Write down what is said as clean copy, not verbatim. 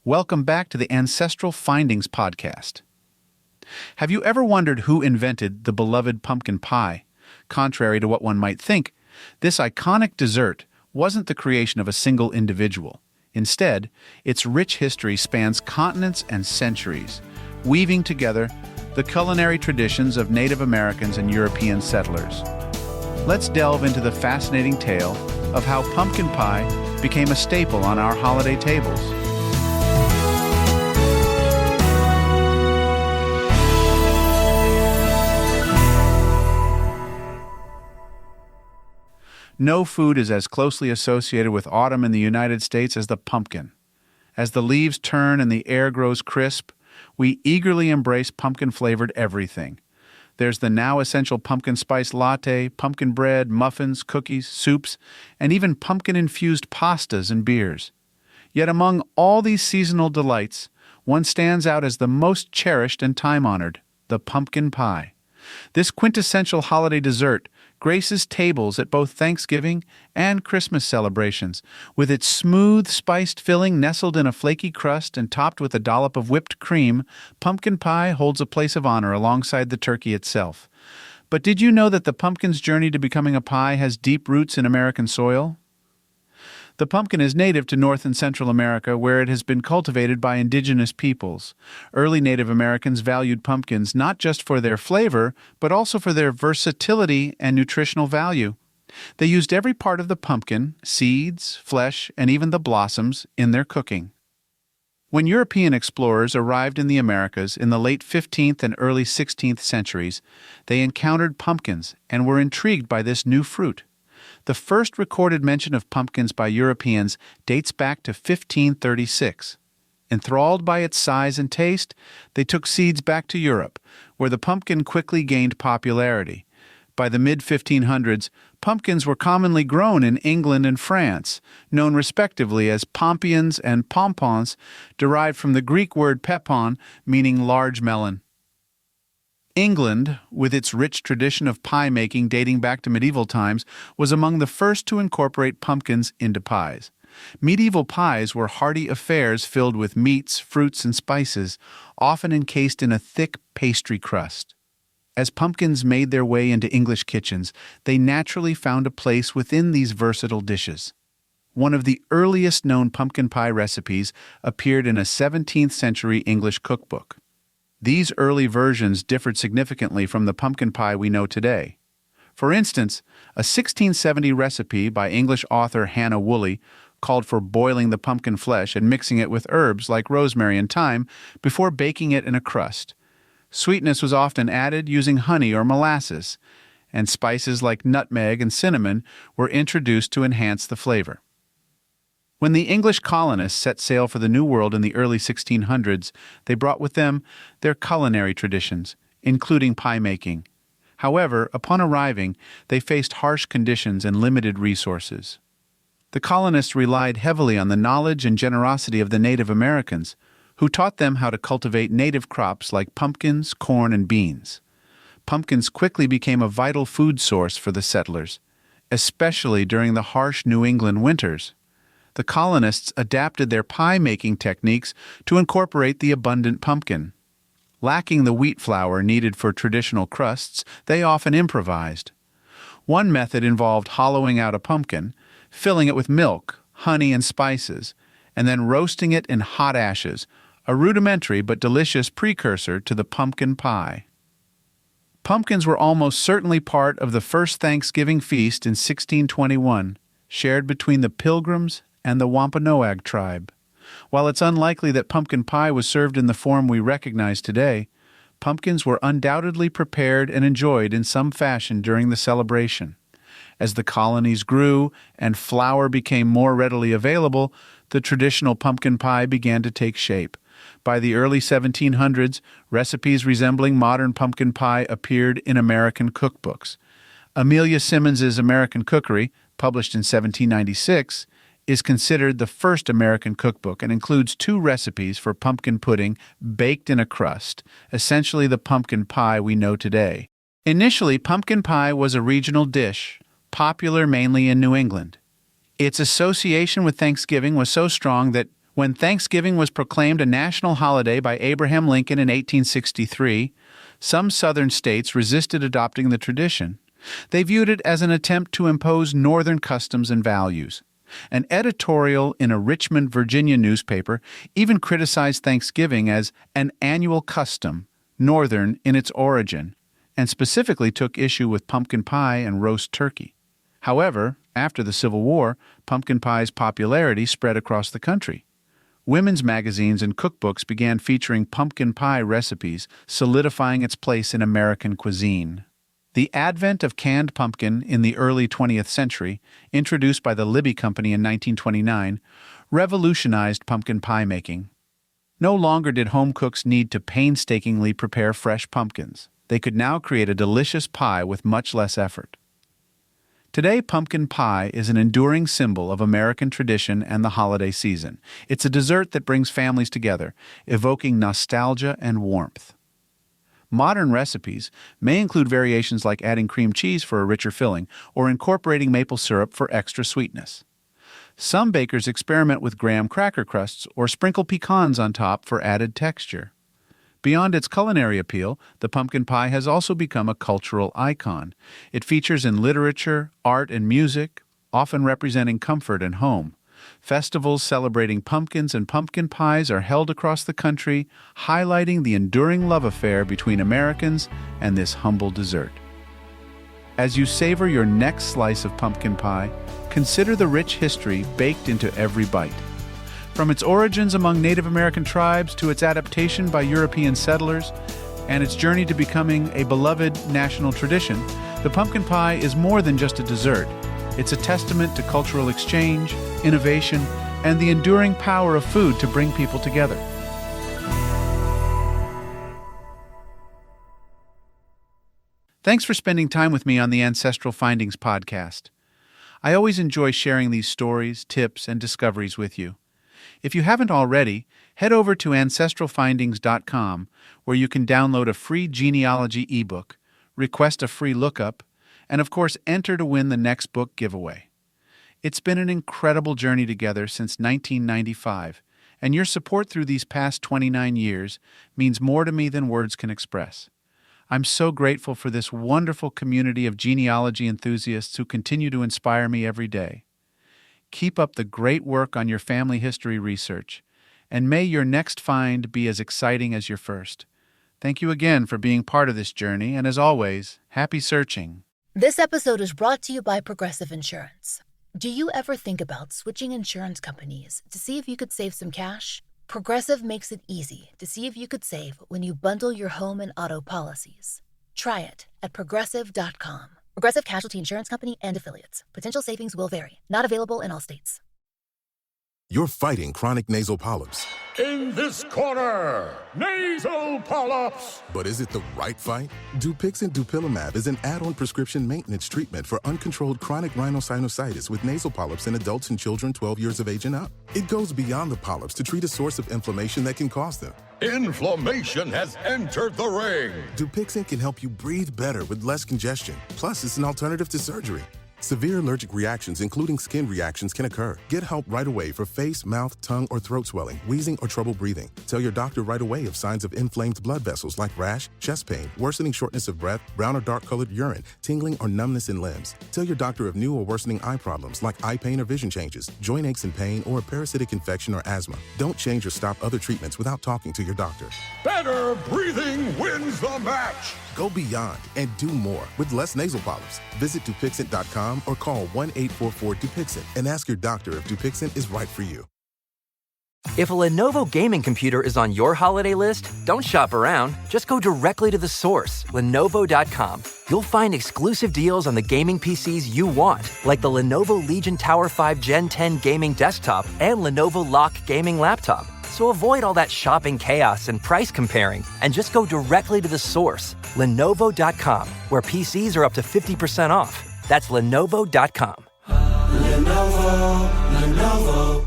Welcome back to the Ancestral Findings podcast. Have you ever wondered who invented the beloved pumpkin pie? Contrary to what one might think, this iconic dessert wasn't the creation of a single individual. Instead, its rich history spans continents and centuries, weaving together the culinary traditions of Native Americans and European settlers. Let's delve into the fascinating tale of how pumpkin pie became a staple on our holiday tables. No food is as closely associated with autumn in the United States as the pumpkin. As the leaves turn and the air grows crisp, we eagerly embrace pumpkin-flavored everything. There's the now essential pumpkin spice latte, pumpkin bread, muffins, cookies, soups, and even pumpkin-infused pastas and beers. Yet among all these seasonal delights, one stands out as the most cherished and time-honored, the pumpkin pie. This quintessential holiday dessert graces tables at both Thanksgiving and Christmas celebrations, with its smooth, spiced filling nestled in a flaky crust and topped with a dollop of whipped cream. Pumpkin pie holds a place of honor alongside the turkey itself. But did you know that the pumpkin's journey to becoming a pie has deep roots in American soil? The pumpkin is native to North and Central America, where it has been cultivated by indigenous peoples. Early Native Americans valued pumpkins not just for their flavor, but also for their versatility and nutritional value. They used every part of the pumpkin, seeds, flesh, and even the blossoms, in their cooking. When European explorers arrived in the Americas in the late 15th and early 16th centuries, they encountered pumpkins and were intrigued by this new fruit. The first recorded mention of pumpkins by Europeans dates back to 1536. Enthralled by its size and taste, they took seeds back to Europe, where the pumpkin quickly gained popularity. By the mid-1500s, pumpkins were commonly grown in England and France, known respectively as pompions and pompons, derived from the Greek word pepon, meaning large melon. England, with its rich tradition of pie-making dating back to medieval times, was among the first to incorporate pumpkins into pies. Medieval pies were hearty affairs filled with meats, fruits, and spices, often encased in a thick pastry crust. As pumpkins made their way into English kitchens, they naturally found a place within these versatile dishes. One of the earliest known pumpkin pie recipes appeared in a 17th century English cookbook. These early versions differed significantly from the pumpkin pie we know today. For instance, a 1670 recipe by English author Hannah Woolley called for boiling the pumpkin flesh and mixing it with herbs like rosemary and thyme before baking it in a crust. Sweetness was often added using honey or molasses, and spices like nutmeg and cinnamon were introduced to enhance the flavor. When the English colonists set sail for the New World in the early 1600s, they brought with them their culinary traditions, including pie-making. However, upon arriving, they faced harsh conditions and limited resources. The colonists relied heavily on the knowledge and generosity of the Native Americans, who taught them how to cultivate native crops like pumpkins, corn, and beans. Pumpkins quickly became a vital food source for the settlers, especially during the harsh New England winters. The colonists adapted their pie-making techniques to incorporate the abundant pumpkin. Lacking the wheat flour needed for traditional crusts, they often improvised. One method involved hollowing out a pumpkin, filling it with milk, honey, and spices, and then roasting it in hot ashes, a rudimentary but delicious precursor to the pumpkin pie. Pumpkins were almost certainly part of the first Thanksgiving feast in 1621, shared between the Pilgrims and the Wampanoag tribe. While it's unlikely that pumpkin pie was served in the form we recognize today, pumpkins were undoubtedly prepared and enjoyed in some fashion during the celebration. As the colonies grew and flour became more readily available, the traditional pumpkin pie began to take shape. By the early 1700s, recipes resembling modern pumpkin pie appeared in American cookbooks. Amelia Simmons's American Cookery, published in 1796, is considered the first American cookbook and includes 2 recipes for pumpkin pudding baked in a crust, essentially the pumpkin pie we know today. Initially, pumpkin pie was a regional dish, popular mainly in New England. Its association with Thanksgiving was so strong that When Thanksgiving was proclaimed a national holiday by Abraham Lincoln in 1863, some southern states resisted adopting the tradition. They viewed it as an attempt to impose northern customs and values. An editorial in a Richmond, Virginia newspaper even criticized Thanksgiving as an annual custom, northern in its origin, and specifically took issue with pumpkin pie and roast turkey. However, after the Civil War, pumpkin pie's popularity spread across the country. Women's magazines and cookbooks began featuring pumpkin pie recipes, solidifying its place in American cuisine. The advent of canned pumpkin in the early 20th century, introduced by the Libby Company in 1929, revolutionized pumpkin pie making. No longer did home cooks need to painstakingly prepare fresh pumpkins. They could now create a delicious pie with much less effort. Today, pumpkin pie is an enduring symbol of American tradition and the holiday season. It's a dessert that brings families together, evoking nostalgia and warmth. Modern recipes may include variations like adding cream cheese for a richer filling or incorporating maple syrup for extra sweetness. Some bakers experiment with graham cracker crusts or sprinkle pecans on top for added texture. Beyond its culinary appeal, the pumpkin pie has also become a cultural icon. It features in literature, art, and music, often representing comfort and home. Festivals celebrating pumpkins and pumpkin pies are held across the country, highlighting the enduring love affair between Americans and this humble dessert. As you savor your next slice of pumpkin pie, consider the rich history baked into every bite. From its origins among Native American tribes to its adaptation by European settlers and its journey to becoming a beloved national tradition, the pumpkin pie is more than just a dessert. It's a testament to cultural exchange, innovation, and the enduring power of food to bring people together. Thanks for spending time with me on the Ancestral Findings podcast. I always enjoy sharing these stories, tips, and discoveries with you. If you haven't already, head over to ancestralfindings.com, where you can download a free genealogy ebook, request a free lookup, and of course enter to win the next book giveaway. It's been an incredible journey together since 1995, and your support through these past 29 years means more to me than words can express. I'm so grateful for this wonderful community of genealogy enthusiasts who continue to inspire me every day. Keep up the great work on your family history research, and may your next find be as exciting as your first. Thank you again for being part of this journey, and as always, happy searching. This episode is brought to you by Progressive Insurance. Do you ever think about switching insurance companies to see if you could save some cash? Progressive makes it easy to see if you could save when you bundle your home and auto policies. Try it at Progressive.com. Progressive Casualty Insurance Company and Affiliates. Potential savings will vary. Not available in all states. You're fighting chronic nasal polyps. In this corner, nasal polyps. But is it the right fight? Dupixent Dupilumab is an add-on prescription maintenance treatment for uncontrolled chronic rhinosinusitis with nasal polyps in adults and children 12 years of age and up. It goes beyond the polyps to treat a source of inflammation that can cause them. Inflammation has entered the ring. Dupixent can help you breathe better with less congestion. Plus, it's an alternative to surgery. Severe allergic reactions, including skin reactions, can occur. Get help right away for face, mouth, tongue, or throat swelling, wheezing, or trouble breathing. Tell your doctor right away of signs of inflamed blood vessels like rash, chest pain, worsening shortness of breath, brown or dark-colored urine, tingling, or numbness in limbs. Tell your doctor of new or worsening eye problems like eye pain or vision changes, joint aches and pain, or a parasitic infection or asthma. Don't change or stop other treatments without talking to your doctor. Better breathing wins the match. Go beyond and do more with less nasal polyps. Visit Dupixent.com or call 1-844-DUPIXENT and ask your doctor if Dupixent is right for you. If a Lenovo gaming computer is on your holiday list, don't shop around. Just go directly to the source, Lenovo.com. You'll find exclusive deals on the gaming PCs you want, like the Lenovo Legion Tower 5 Gen 10 gaming desktop and Lenovo Lock gaming laptop. So avoid all that shopping chaos and price comparing, and just go directly to the source, Lenovo.com, where PCs are up to 50% off. That's Lenovo.com. Lenovo.